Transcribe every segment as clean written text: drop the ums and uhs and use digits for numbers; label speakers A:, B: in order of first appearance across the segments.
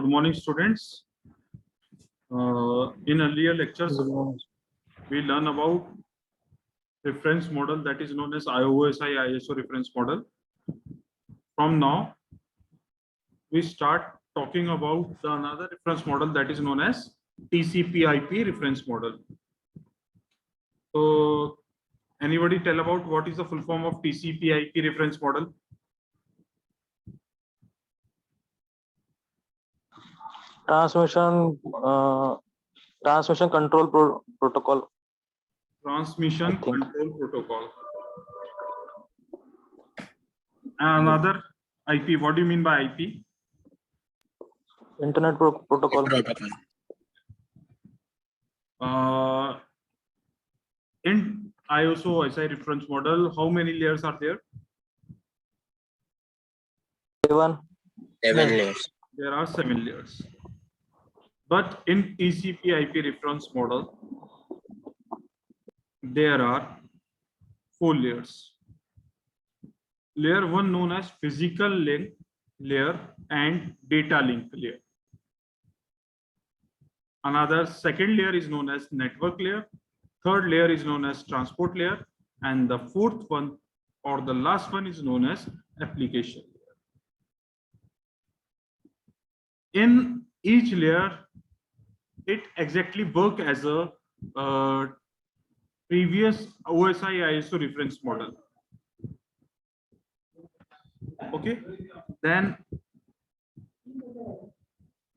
A: Good morning, students. In earlier lectures, we learn about reference model that is known as OSI ISO reference model. From now, we start talking about another reference model that is known as TCP/IP reference model. So, anybody tell about what is the full form of TCP/IP reference model?
B: Transmission control protocol.
A: Transmission control protocol. Another IP. What do you mean by IP?
B: Internet protocol.
A: In ISO OSI reference model, how many layers are there?
B: 7
C: layers.
A: There are 7 layers. But in TCP/IP reference model, there are 4 layers. Layer 1 known as physical link layer and data link layer. Another second layer is known as network layer. Third layer is known as transport layer. And the fourth one or the last one is known as application layer. In each layer, it exactly works as a previous OSI ISO reference model. Okay, then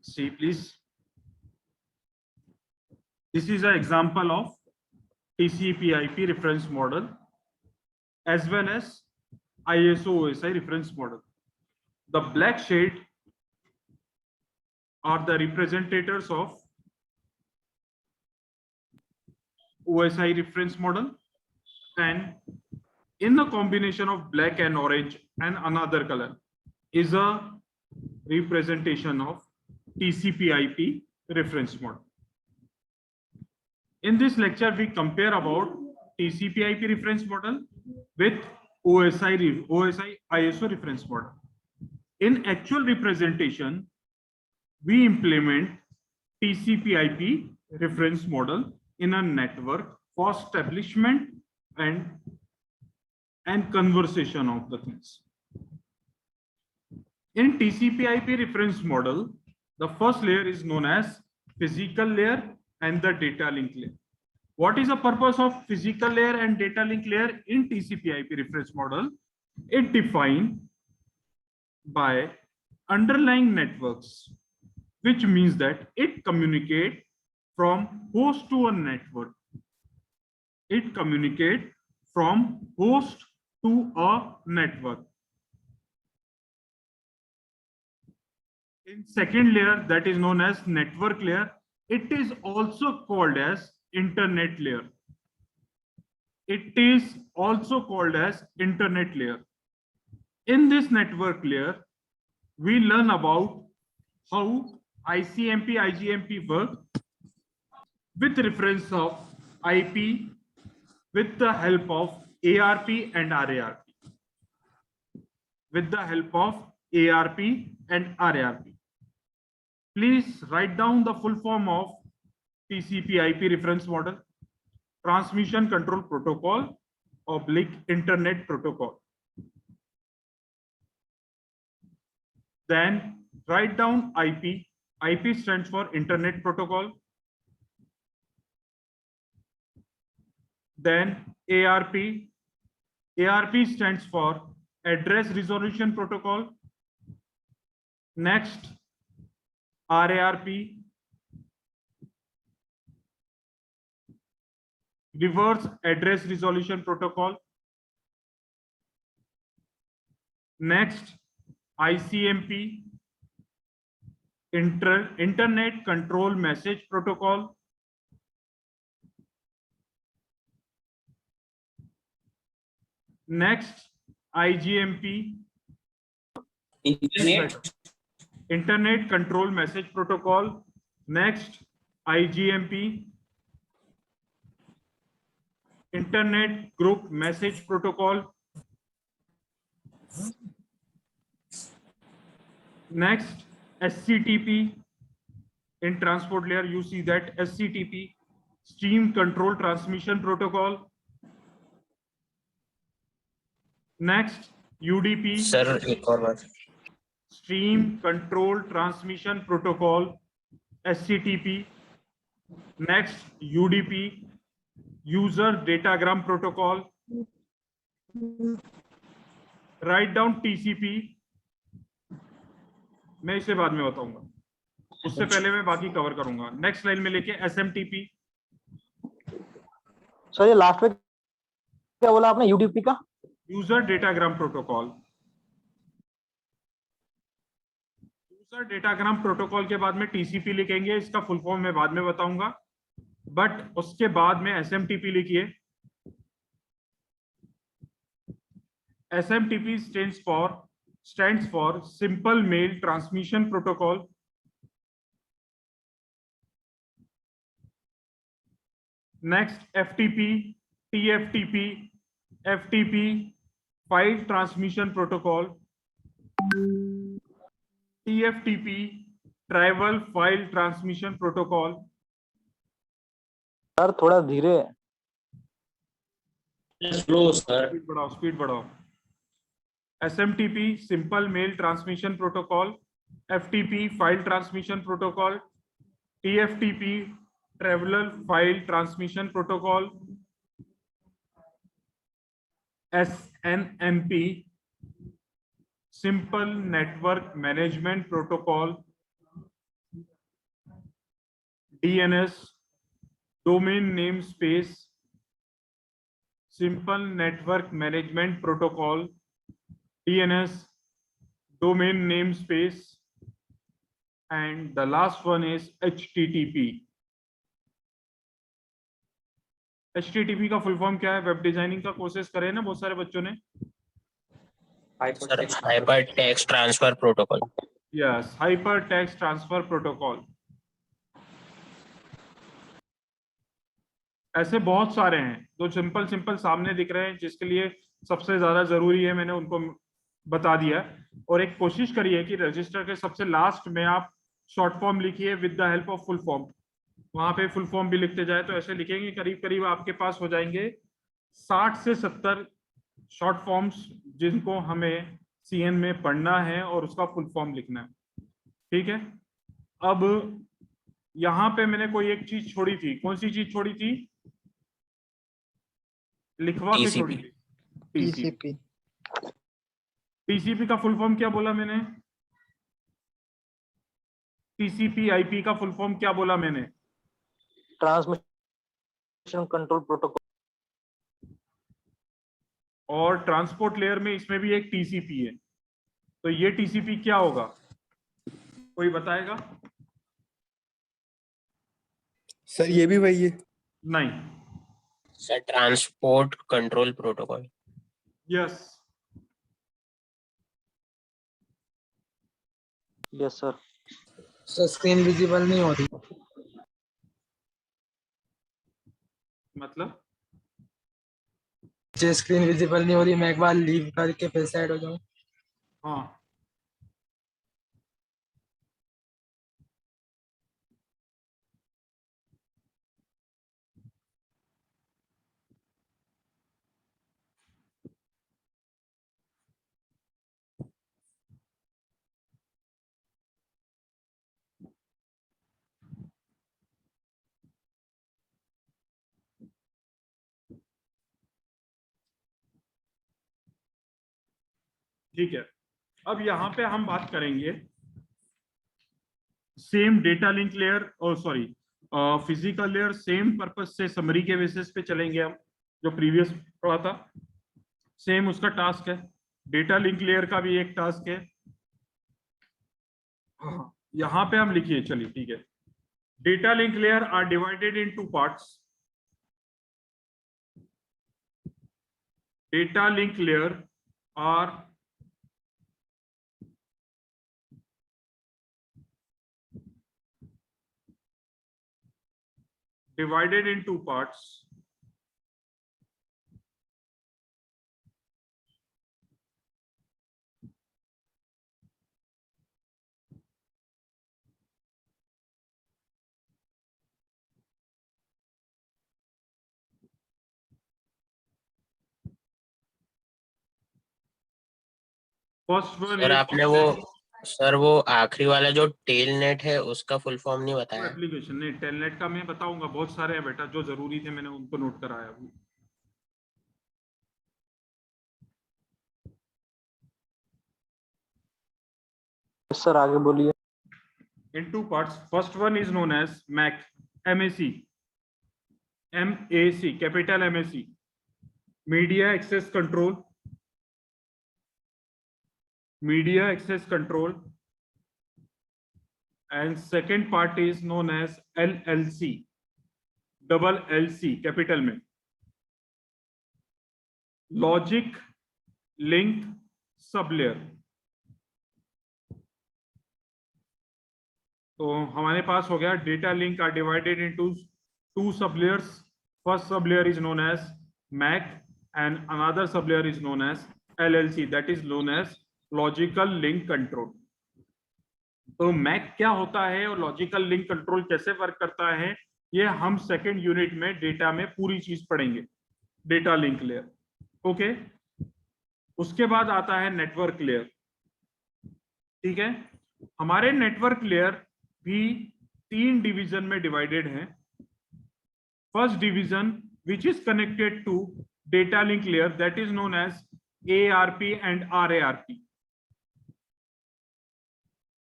A: see please. This is an example of TCP/IP reference model as well as ISO OSI reference model. The black shade are the representatives of OSI reference model, and in the combination of black and orange and another color is a representation of TCP/IP reference model. In this lecture, we compare about TCP/IP reference model with OSI ISO reference model. In actual representation, we implement TCP/IP reference model in a network for establishment and conversation of the things. In TCP/IP reference model, the first layer is known as physical layer and the data link layer. What is the purpose of physical layer and data link layer in TCP/IP reference model? It defined by underlying networks, which means that it communicates from host to a network. It communicates from host to a network. In second layer, that is known as network layer, it is also called as internet layer. It is also called as internet layer. In this network layer, we learn about how ICMP, IGMP work with reference of IP with the help of ARP and RARP. With the help of ARP and RARP. Please write down the full form of TCP/IP reference model: Transmission Control Protocol / Internet Protocol. Then write down IP. IP stands for Internet Protocol. Then ARP. ARP stands for Address Resolution Protocol. Next, RARP, Reverse Address Resolution Protocol. Next, ICMP, Internet Control Message Protocol. Next, IGMP, Internet Control Message Protocol. Next, IGMP, Internet Group Message Protocol. Next, SCTP. In transport layer, you see that SCTP, Stream Control Transmission Protocol. Next, UDP,
C: sir एक और बात,
A: Stream Control Transmission Protocol, SCTP. Next, UDP, User Datagram Protocol. Write down TCP. मैं इसे बाद में बताऊंगा, उससे पहले मैं बाकी कवर करूंगा. नेक्स्ट लाइन में लेके SMTP.
B: सर ये लास्ट में क्या बोला आपने यूडीपी का?
A: User datagram protocol. User datagram protocol के बाद में TCP लिखेंगे, इसका फुल फॉर्म मैं बाद में बताऊंगा, बट उसके बाद में SMTP लिखिए. SMTP stands for Simple Mail Transmission Protocol. Next, FTP, TFTP, FTP, File Transmission Protocol, TFTP, Travel File Transmission Protocol.
B: Sir थोड़ा धीरे.
C: Slow sir.
A: स्पीड बढ़ाओ. SMTP, Simple Mail Transmission Protocol, FTP, File Transmission Protocol, TFTP, Traveler File Transmission Protocol, SNMP, Simple Network Management Protocol, DNS, Domain Namespace, Simple Network Management Protocol, DNS, Domain Namespace, and the last one is HTTP. HTTP का full form क्या है? Web designing का courses करे ना बहुत सारे बच्चों ने.
C: Sir hyper text transfer protocol.
A: Yes, hyper text transfer protocol. ऐसे बहुत सारे हैं जो सिंपल सामने दिख रहे हैं, जिसके लिए सबसे ज्यादा जरूरी है मैंने उनको बता दिया. और एक कोशिश करिए कि रजिस्टर के सबसे लास्ट में आप शॉर्ट फॉर्म लिखिए with the help of full form. वहां पे फुल फॉर्म भी लिखते जाए तो ऐसे लिखेंगे करीब करीब आपके पास हो जाएंगे 60 से 70 शॉर्ट फॉर्म्स, जिनको हमें CN में पढ़ना है और उसका फुल फॉर्म लिखना है. ठीक है. अब यहाँ पे मैंने कोई एक चीज छोड़ी थी. कौन सी चीज छोड़ी थी? लिखवा के छोड़ी थी. TCP. TCP का फुल फॉर्म क्या बोला मैंने? TCP/IP का फुल फॉर्म क्या बोला मैंने?
B: Transmission control protocol.
A: और ट्रांसपोर्ट लेयर में इसमें भी एक TCP है. तो ये TCP क्या होगा? कोई बताएगा?
D: सर ये भी वही है.
A: नहीं.
C: Sir transport control protocol.
A: Yes.
B: Yes sir.
D: Sir screen visible नहीं हो रही.
A: मतलब
D: मुझे स्क्रीन विजिबल नहीं हो रही, मैं एक बार लीव करके फिर से ऐड हो जाऊं.
A: हाँ, ठीक है. अब यहाँ पे हम बात करेंगे सेम डेटा लिंक लेयर और sorry physical layer. Same purpose से समरी के बेसिस पे चलेंगे हम, जो प्रीवियस पढ़ा था. सेम उसका टास्क है. डेटा लिंक लेयर का भी एक टास्क है. हाँ, यहाँ पे हम लिखिए. चलिए ठीक है. Data link layer are divided in 2 parts. Data link layer are divided in 2 parts. First one
C: sir आपने वो आखिरी वाला जो टेल नेट है उसका फुल फॉर्म नहीं बताया।
A: एप्लीकेशन नहीं, टेलनेट का मैं बताऊंगा, बहुत सारे हैं बेटा जो जरूरी थे, मैंने उनको नोट कराया अभी।
B: सर आगे बोलिए।
A: In two parts. First one is known as MAC, MAC, MAC, capital MAC, Media Access Control, Media Access Control, and second part is known as LLC, double LC, capital में, Logic Link Sublayer. तो हमारे पास हो गया data link are divided into two sublayers. First sublayer is known as MAC and another sublayer is known as LLC, that is known as logical link control. तो MAC क्या होता है और लॉजिकल लिंक कंट्रोल कैसे work करता है, ये हम सेकेंड यूनिट में डेटा में पूरी चीज पढ़ेंगे. Data link layer, okay. उसके बाद आता है नेटवर्क लेयर. ठीक है, हमारे नेटवर्क लेयर भी 3 डिवीजन में डिवाइडेड है. First division which is connected to data link layer, that is known as ARP and RARP.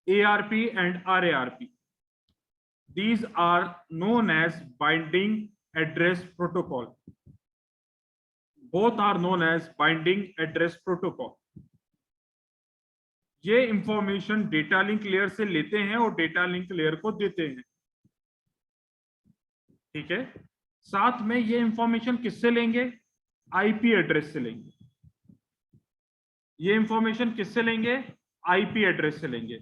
A: ARP and RARP, these are known as binding address protocol. Both are known as binding address protocol. ये information data link layer से लेते हैं और data link layer को देते हैं. ठीक है, साथ में ये इंफॉर्मेशन किससे लेंगे, आईपी एड्रेस से लेंगे. ये इंफॉर्मेशन किससे लेंगे, आईपी एड्रेस से लेंगे.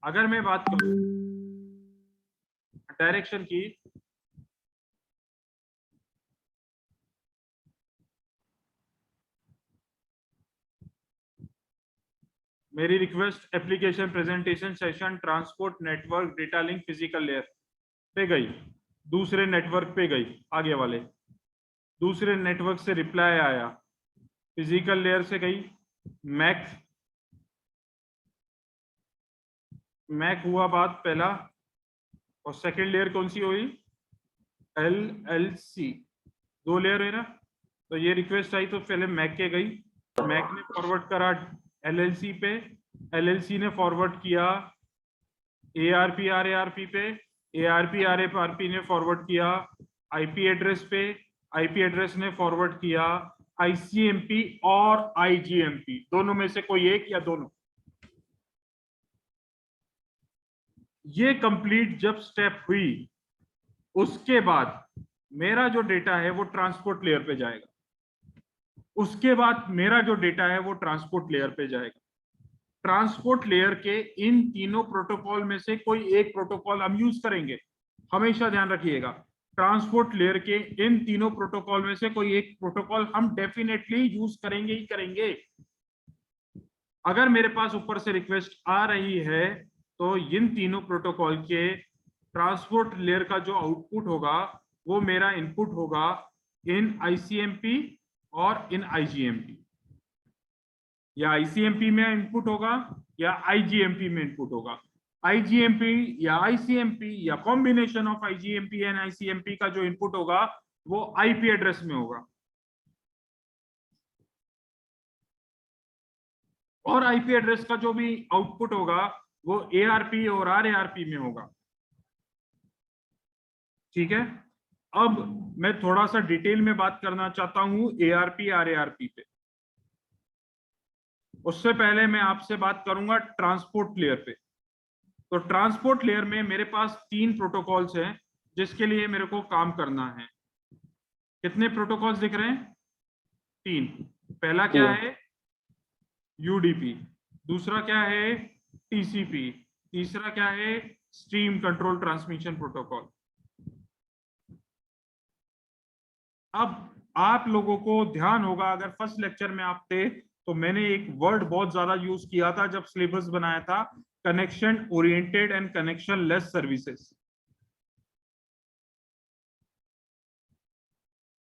A: अगर मैं बात करूं डायरेक्शन की, मेरी request application presentation session transport network data link physical layer पे गई, दूसरे नेटवर्क पे गई, आगे वाले दूसरे नेटवर्क से रिप्लाई आया, फिजिकल लेयर से गई मैक, मैक हुआ बात पहला, और सेकंड लेयर कौन सी हुई, LLC. 2 लेयर है ना. तो ये रिक्वेस्ट आई तो पहले मैक के गई, मैक ने फॉरवर्ड करा LLC पे, LLC ने फॉरवर्ड किया ARP RARP पे, ARP RARP ने फॉरवर्ड किया आईपी एड्रेस पे, आईपी एड्रेस ने फॉरवर्ड किया ICMP और IGMP, दोनों में से कोई एक या दोनों. ये कंप्लीट जब स्टेप हुई, उसके बाद मेरा जो डेटा है वो ट्रांसपोर्ट लेयर पे जाएगा. उसके बाद मेरा जो डेटा है वो ट्रांसपोर्ट लेयर पे जाएगा. ट्रांसपोर्ट लेयर के इन तीनों प्रोटोकॉल में से कोई एक प्रोटोकॉल हम यूज करेंगे, हमेशा ध्यान रखिएगा. ट्रांसपोर्ट लेयर के इन तीनों प्रोटोकॉल में से कोई एक प्रोटोकॉल हम डेफिनेटली यूज करेंगे ही करेंगे. अगर मेरे पास ऊपर से रिक्वेस्ट आ रही है तो इन तीनों प्रोटोकॉल के ट्रांसपोर्ट लेयर का जो आउटपुट होगा वो मेरा इनपुट होगा इन ICMP और इन IGMP. या ICMP में इनपुट होगा या IGMP में इनपुट होगा. IGMP या ICMP या combination of IGMP and ICMP का जो इनपुट होगा वो IP एड्रेस में होगा, और IP एड्रेस का जो भी आउटपुट होगा वो ARP और RARP में होगा. ठीक है, अब मैं थोड़ा सा डिटेल में बात करना चाहता हूं ARP RARP पे. उससे पहले मैं आपसे बात करूंगा ट्रांसपोर्ट लेयर पे. तो ट्रांसपोर्ट लेयर में मेरे पास 3 प्रोटोकॉल्स हैं जिसके लिए मेरे को काम करना है. कितने प्रोटोकॉल्स दिख रहे हैं, 3. पहला क्या है, UDP. दूसरा क्या है, TCP. तीसरा क्या है, स्ट्रीम कंट्रोल ट्रांसमिशन प्रोटोकॉल. अब आप लोगों को ध्यान होगा, अगर फर्स्ट लेक्चर में आप थे तो मैंने एक वर्ड बहुत ज्यादा यूज किया था जब सिलेबस बनाया था, connection oriented and connection less services.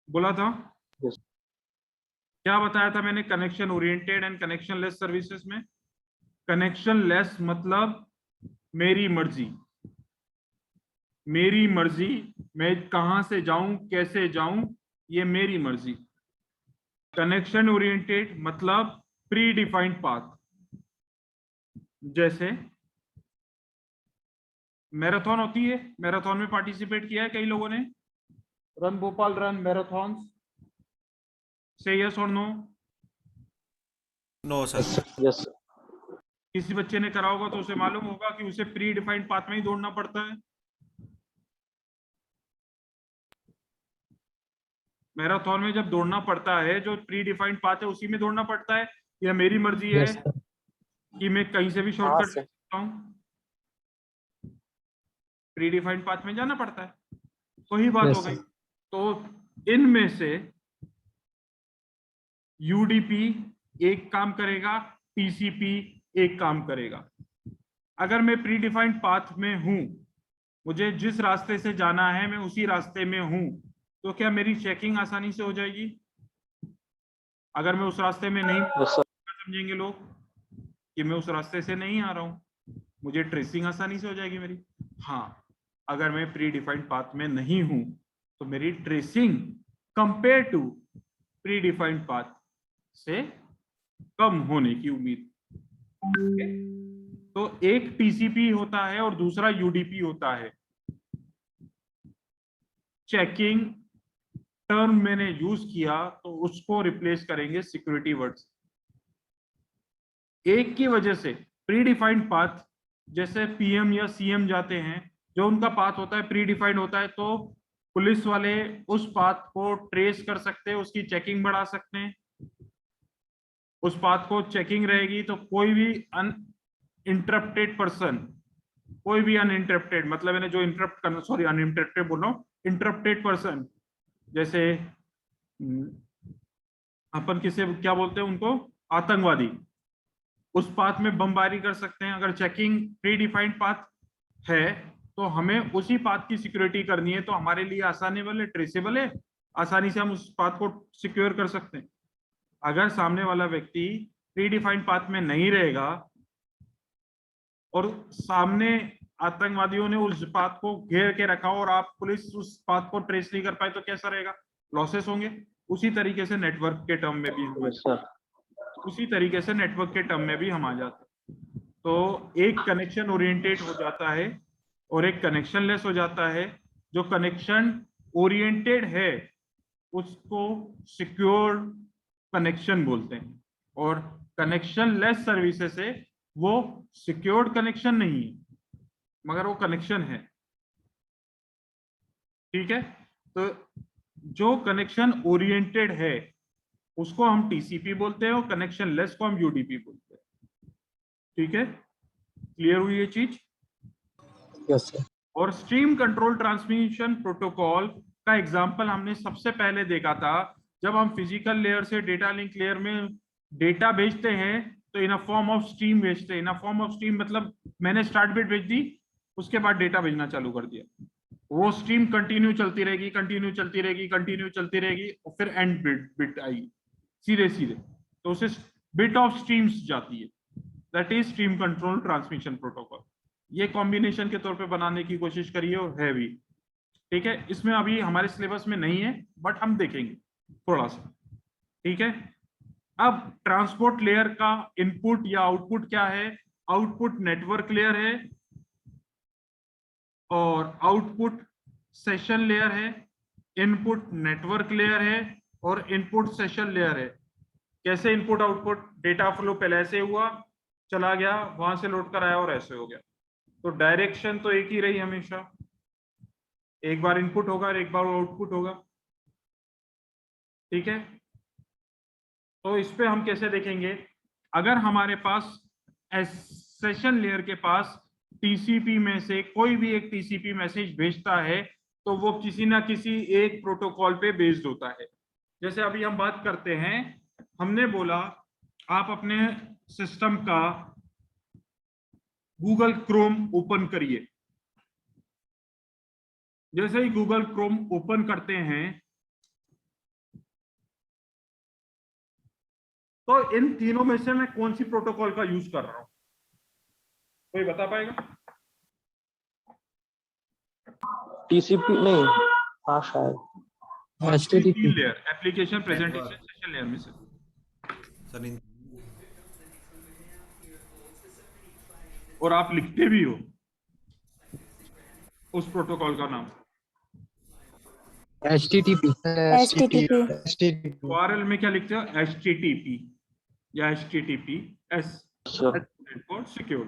A: बोला था,
B: Yes.
A: क्या बताया था मैंने connection oriented and connection less services में, कनेक्शन लेस मतलब मेरी मर्जी, मेरी मर्जी, मैं कहां से जाऊं कैसे जाऊं ये मेरी मर्जी। कनेक्शन ओरिएंटेड मतलब प्री डिफाइंड पाथ, जैसे मैराथन होती है, मैराथन में पार्टिसिपेट किया है कई लोगों ने, रन भोपाल रन मैराथन, से यस और नो?
E: No sir.
B: यस
A: किसी बच्चे ने करा होगा तो उसे मालूम होगा कि उसे प्री डिफाइंड पाथ में ही दौड़ना पड़ता है। मैराथन में जब दौड़ना पड़ता है, जो प्री डिफाइंड पाथ है उसी में दौड़ना पड़ता है, या मेरी मर्जी है
D: यस सर।
A: कि मैं कहीं से भी
B: हाँ
A: शॉर्टकट ले
B: सर।
A: सकता हूँ? प्री डिफाइंड पाथ में जाना पड़ता है। तो ही बात
D: यस
A: हो गई।
D: सर।
A: तो इनमें से यूडीपी एक काम करेगा, टीसीपी एक काम करेगा। अगर मैं प्री डिफाइंड पाथ में हूं, मुझे जिस रास्ते से जाना है मैं उसी रास्ते में हूं, तो क्या मेरी चेकिंग आसानी से हो जाएगी? अगर मैं उस रास्ते में नहीं,
B: यस सर।
A: समझेंगे लोग कि मैं उस रास्ते से नहीं आ रहा हूं, मुझे ट्रेसिंग आसानी से हो जाएगी मेरी। हाँ, अगर मैं प्री डिफाइंड पाथ में नहीं हूं तो मेरी tracing compare to predefined path से कम होने की उम्मीद। तो एक टीसीपी होता है और दूसरा यूडीपी होता है। चेकिंग टर्म मैंने यूज किया तो उसको रिप्लेस करेंगे सिक्योरिटी वर्ड्स। एक की वजह से प्री डिफाइंड पाथ, जैसे पीएम या सीएम जाते हैं, जो उनका पाथ होता है प्री डिफाइंड होता है, तो पुलिस वाले उस पाथ को ट्रेस कर सकते हैं, उसकी चेकिंग बढ़ा सकते हैं। उस पाथ को चेकिंग रहेगी तो कोई भी अनइंटरप्टेड पर्सन, कोई भी अनइंटरप्टेड मतलब मैंने जो इंटरप्ट करना, सॉरी अनइंटरप्टेड बोल रहा हूँ, इंटरप्टेड पर्सन, जैसे अपन किसे क्या बोलते हैं उनको, आतंकवादी, उस पाथ में बमबारी कर सकते हैं। अगर चेकिंग प्री डिफाइंड पाथ है तो हमें उसी पाथ की सिक्योरिटी करनी है, तो हमारे लिए आसानेबल है, ट्रेसेबल है, आसानी से हम उस पाथ को सिक्योर कर सकते हैं। अगर सामने वाला व्यक्ति प्री डिफाइंड पाथ में नहीं रहेगा और सामने आतंकवादियों ने उस पाथ को घेर के रखा और आप पुलिस उस पाथ को ट्रेस नहीं कर पाए, तो कैसा रहेगा? लॉसेस होंगे। उसी तरीके से नेटवर्क के टर्म में भी हम आ
B: यस
A: जाते
B: सर।
A: हैं, उसी तरीके से नेटवर्क के टर्म में भी हम आ जाते हैं। तो एक कनेक्शन ओरिएंटेड हो जाता है और एक कनेक्शन लेस हो जाता है। जो कनेक्शन ओरिएंटेड है उसको सिक्योर कनेक्शन बोलते हैं, और कनेक्शन लेस सर्विसेज है वो सिक्योर्ड कनेक्शन नहीं है मगर वो कनेक्शन है। ठीक है, तो जो कनेक्शन ओरिएंटेड है उसको हम टीसीपी बोलते हैं और कनेक्शन लेस को हम यूडीपी बोलते हैं। ठीक है, क्लियर हुई ये चीज?
D: Yes sir.
A: और स्ट्रीम कंट्रोल ट्रांसमिशन प्रोटोकॉल का एग्जांपल हमने सबसे पहले देखा था जब हम फिजिकल लेयर से डेटा लिंक लेयर में डेटा भेजते हैं, तो इन अ फॉर्म ऑफ स्ट्रीम भेजते हैं। इन अ फॉर्म ऑफ स्ट्रीम मतलब मैंने स्टार्ट बिट भेज दी, उसके बाद डेटा भेजना चालू कर दिया, वो स्ट्रीम कंटिन्यू चलती रहेगी, कंटिन्यू चलती रहेगी, कंटिन्यू चलती रहेगी, और फिर एंड बिट आएगी सीधे सीधे, तो उसे बिट ऑफ स्ट्रीम्स जाती है। That is stream control transmission protocol. ये कॉम्बिनेशन के तौर पे बनाने की कोशिश करिए और है भी। ठीक है, इसमें अभी हमारे सिलेबस में नहीं है बट हम देखेंगे थोड़ा सा। ठीक है, अब ट्रांसपोर्ट लेयर का इनपुट या आउटपुट क्या है? आउटपुट नेटवर्क लेयर है और आउटपुट सेशन लेयर है, इनपुट नेटवर्क लेयर है और इनपुट सेशन लेयर है। कैसे इनपुट आउटपुट? डेटा फ्लो पहले ऐसे हुआ, चला गया, वहां से लौट कर आया और ऐसे हो गया, तो डायरेक्शन तो एक ही रही हमेशा, एक बार इनपुट होगा और एक बार आउटपुट होगा। ठीक है, तो इस पे हम कैसे देखेंगे? अगर हमारे पास सेशन लेयर के पास टीसीपी में से कोई भी एक टीसीपी मैसेज भेजता है तो वो किसी ना किसी एक प्रोटोकॉल पे बेस्ड होता है। जैसे अभी हम बात करते हैं, हमने बोला आप अपने सिस्टम का गूगल क्रोम ओपन करिए। जैसे ही गूगल क्रोम ओपन करते हैं तो इन तीनों में से मैं कौन सी प्रोटोकॉल का यूज कर रहा हूं? कोई बता पाएगा?
B: टीसीपी नहीं, हाँ शायद
D: HTTP
A: layer, application presentation session layer में से। और आप लिखते भी हो उस प्रोटोकॉल का नाम।
D: HTTP
E: HTTP
A: URL में क्या लिखते हो? HTTP या HTTPS,
B: सर।
A: सिक्योर।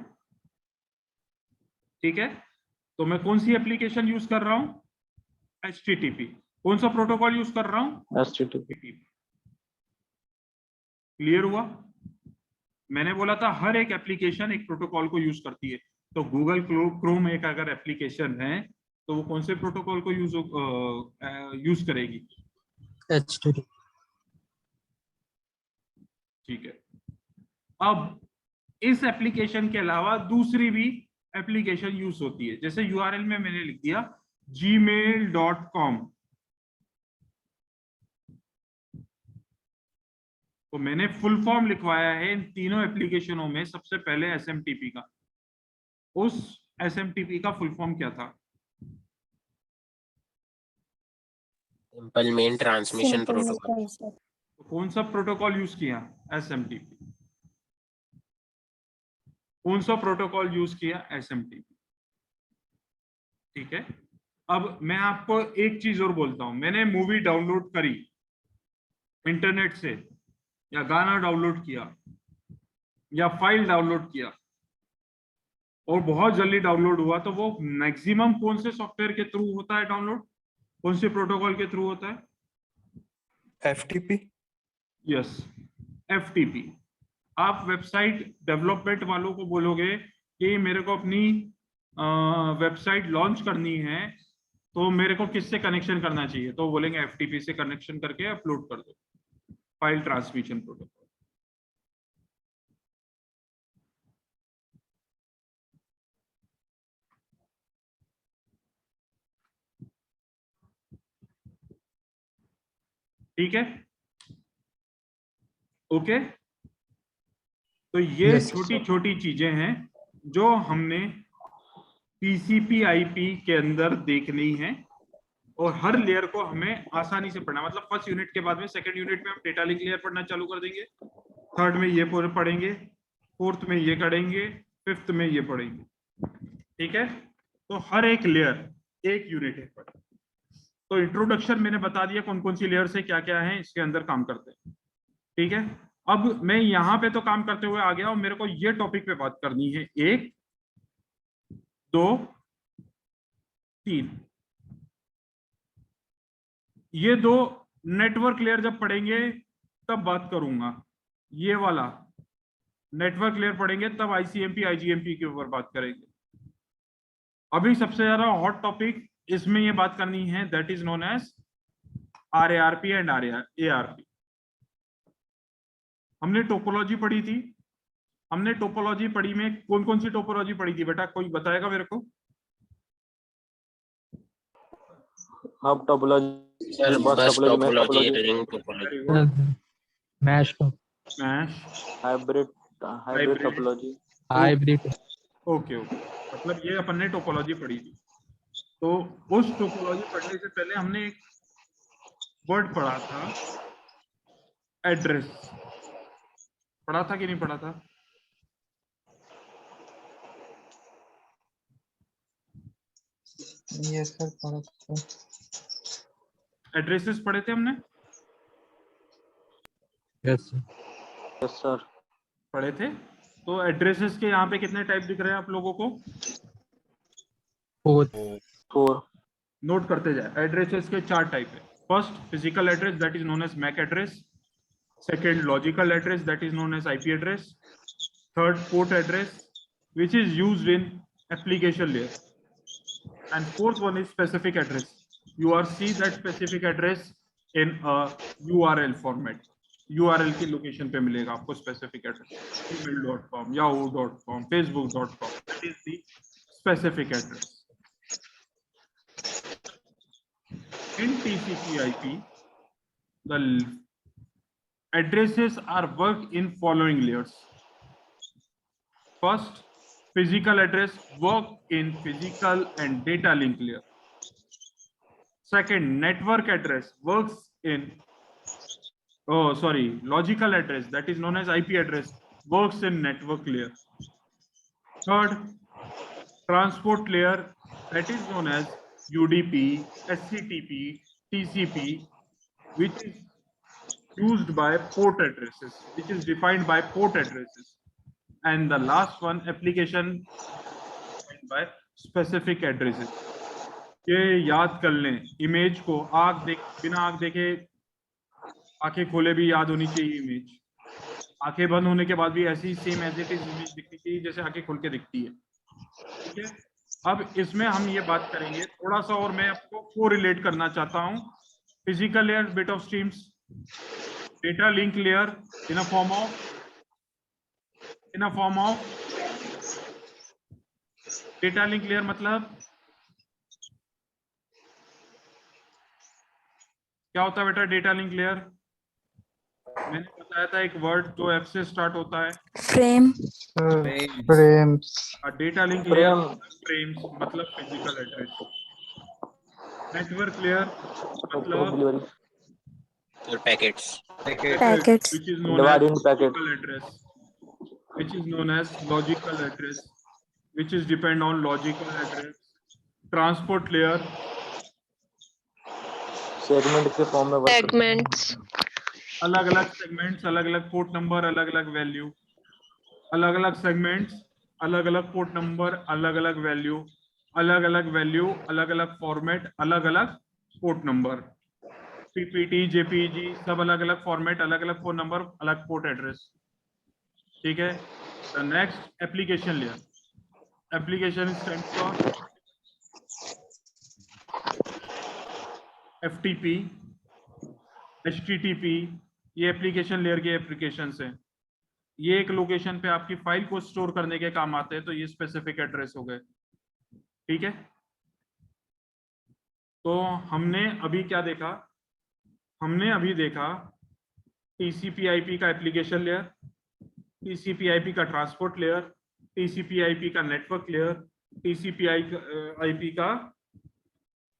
A: ठीक है, तो मैं कौन सी एप्लीकेशन यूज कर रहा हूं? HTTP। कौन सा प्रोटोकॉल यूज कर रहा हूं?
B: HTTP।
A: क्लियर हुआ? मैंने बोला था हर एक एप्लीकेशन एक प्रोटोकॉल को यूज करती है। तो गूगल क्रोम एक अगर एप्लीकेशन है तो वो कौन से प्रोटोकॉल को यूज करेगी?
D: HTTP
A: ठीक है, अब इस एप्लीकेशन के अलावा दूसरी भी एप्लीकेशन यूज होती है। जैसे यूआरएल में मैंने लिख दिया gmail.com, तो मैंने फुल फॉर्म लिखवाया है इन तीनों एप्लीकेशनों में सबसे पहले एसएमटीपी का। उस एसएमटीपी का फुल फॉर्म क्या था?
C: Simple main transmission protocol.
A: तो कौन सा प्रोटोकॉल यूज किया? एसएमटीपी। कौन सा प्रोटोकॉल यूज किया? एसएमटीपी। ठीक है, अब मैं आपको एक चीज और बोलता हूं। मैंने मूवी डाउनलोड करी इंटरनेट से, या गाना डाउनलोड किया, या फाइल डाउनलोड किया, और बहुत जल्दी डाउनलोड हुआ, तो वो मैक्सिमम कौन से सॉफ्टवेयर के थ्रू होता है डाउनलोड? कौन से प्रोटोकॉल के थ्रू होता है?
E: FTP
A: yes, FTP. आप वेबसाइट डेवलपमेंट वालों को बोलोगे कि मेरे को अपनी वेबसाइट लॉन्च करनी है, तो मेरे को किससे कनेक्शन करना चाहिए? तो बोलेंगे एफटीपी से कनेक्शन करके अपलोड कर दो, फाइल ट्रांसमिशन प्रोटोकॉल। ठीक है, ओके। तो ये
D: Yes,
A: छोटी छोटी चीजें हैं जो हमने टीसीपी आईपी के अंदर देखनी है, और हर लेयर को हमें आसानी से पढ़ना। मतलब फर्स्ट यूनिट के बाद में सेकंड यूनिट में हम डेटा लिंक लेयर पढ़ना चालू कर देंगे, थर्ड में ये पूरे पढ़ेंगे, फोर्थ में ये करेंगे, फिफ्थ में ये पढ़ेंगे। ठीक है, तो हर एक लेयर एक यूनिट है। तो इंट्रोडक्शन मैंने बता दिया कौन कौन सी लेयर से क्या क्या है इसके अंदर काम करते हैं। ठीक है, अब मैं यहाँ पे तो काम करते हुए आ गया और मेरे को ये टॉपिक पे बात करनी है। 1 2 3, ये दो नेटवर्क लेयर जब पढ़ेंगे तब बात करूंगा। ये वाला नेटवर्क लेयर पढ़ेंगे तब आईसीएमपी आईजीएमपी के ऊपर बात करेंगे। अभी सबसे ज्यादा हॉट टॉपिक इसमें ये बात करनी है, that is known as RARP and ARP. हमने टोपोलॉजी पढ़ी थी। हमने टोपोलॉजी पढ़ी में कौन कौन सी टोपोलॉजी पढ़ी थी बेटा? कोई बताएगा मेरे को?
B: Hub topology,
C: sir bus topology, ring topology,
D: mesh
A: mesh,
B: hybrid topology.
D: Hybrid.
A: Okay okay, मतलब ये अपन ने टोपोलॉजी पढ़ी थी। तो उस टोपोलॉजी पढ़ने से पहले हमने एक वर्ड पढ़ा था, एड्रेस। पढ़ा था कि नहीं पढ़ा था?
D: यस सर,
A: एड्रेसेस पढ़े थे हमने?
D: Yes
B: yes sir.
A: पढ़े थे। तो एड्रेसेस के यहाँ पे कितने टाइप दिख रहे हैं आप लोगों को?
B: 4।
A: नोट करते जाए। एड्रेसेस के 4 टाइप है। First physical address, that is known as MAC address. Second logical address, that is known as IP address. Third port address, which is used in application layer, and fourth one is specific address. You are see that specific address in a URL format. URL की location पे मिलेगा आपको specific address, gmail.com, yahoo.com, facebook.com. That is the specific address. In TCP/IP, the addresses are worked in following layers. First, physical address work in physical and data link layer. Second, network address works in logical address, that is known as IP address, works in network layer. Third, transport layer, that is known as UDP, SCTP, TCP, which is used by port addresses, which is defined by port addresses. And the last one, application defined by specific addresses. ये याद कर लें, image को बिना आँख देखे, आंखें खोले भी याद होनी चाहिए इमेज, आंखें बंद होने के बाद भी ऐसी same as it is image दिखनी चाहिए जैसे आंखें खोल के दिखती है। ठीक है, अब इसमें हम ये बात करेंगे थोड़ा सा, और मैं आपको कोरिलेट करना चाहता हूँ। Physical layer, bit of streams, data link layer in a form of data link layer, मतलब क्या होता है बेटा डेटा लिंक लेयर? मैंने बताया था एक वर्ड जो एफ से स्टार्ट होता है,
F: frame.
E: frames,
A: data link layer frames मतलब फिजिकल एड्रेस, नेटवर्क लेयर मतलब
B: delivery,
C: packets.
F: Packets.
A: which is known
B: Divide
A: as
B: into packet.
A: logical address, which is known as logical address, which is depend on logical address. Transport layer,
B: segment के form में work
F: segments.
A: अलग अलग segments, अलग अलग port number, अलग अलग value, अलग अलग सेगमेंट्स, अलग अलग पोर्ट नंबर, अलग अलग वैल्यू, अलग अलग वैल्यू, अलग अलग फॉर्मेट, अलग अलग पोर्ट नंबर, पीपीटी, जेपीजी, सब अलग अलग फॉर्मेट, अलग अलग फोन नंबर, अलग पोर्ट एड्रेस। ठीक है, the next application layer, application stand for FTP, HTTP, ये एप्लीकेशन लेयर के एप्लीकेशंस हैं। ये एक लोकेशन पे आपकी फाइल को स्टोर करने के काम आते हैं, तो ये स्पेसिफिक एड्रेस हो गए। ठीक है, तो हमने अभी क्या देखा? हमने अभी देखा TCP/IP का एप्लीकेशन लेयर, TCP/IP का ट्रांसपोर्ट लेयर, TCP/IP का नेटवर्क लेयर, TCP/IP का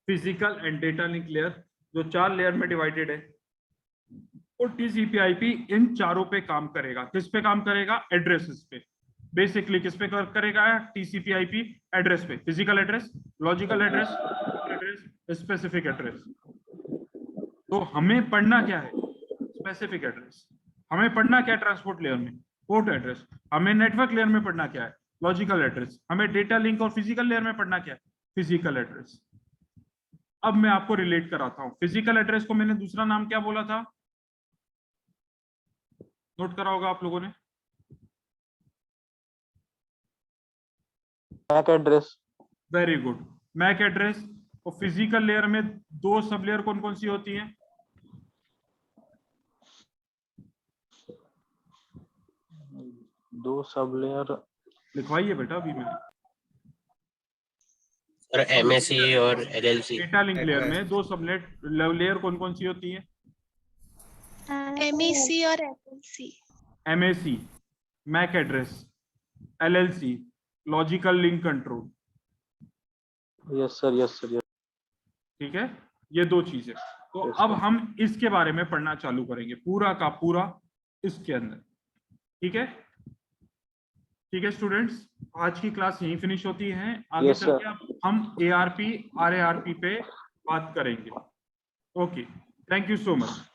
A: physical and data link layer, जो 4 लेयर में डिवाइडेड है। और TCP/IP इन चारों पे काम करेगा। किस पे काम करेगा? एड्रेसेस पे। बेसिकली किस पे करेगा? TCP/IP एड्रेस पे, physical address, logical address, specific address. तो हमें पढ़ना क्या है? Specific address. हमें पढ़ना क्या है ट्रांसपोर्ट लेयर में? Port address. हमें नेटवर्क लेयर में पढ़ना क्या है? Logical address. हमें डेटा लिंक और फिजिकल लेयर में पढ़ना क्या है? Physical address. अब मैं आपको रिलेट कराता हूं। फिजिकल एड्रेस को मैंने दूसरा नाम क्या बोला था? नोट करा होगा आप लोगों ने।
B: MAC address.
A: Very good, MAC address. और फिजिकल लेयर में 2 सब लेयर कौन कौन सी होती हैं?
B: दो सब लेयर
A: लिखवाइए बेटा अभी मैंने।
C: और MSC और LLC।
A: डेटा लिंक लेयर में 2 सब लेयर कौन कौन सी होती है?
F: MEC और FLC।
A: MAC MAC address, LLC logical link control.
B: Yes sir, yes sir, yes.
A: ठीक है, ये 2 चीजें। तो अब हम इसके बारे में पढ़ना चालू करेंगे, पूरा का पूरा इसके अंदर। ठीक है, ठीक है स्टूडेंट्स, आज की क्लास यहीं फिनिश होती है। आगे
B: Yes,
A: चल
B: sir.
A: के अब हम ARP RARP पे बात करेंगे। Okay, thank you so much.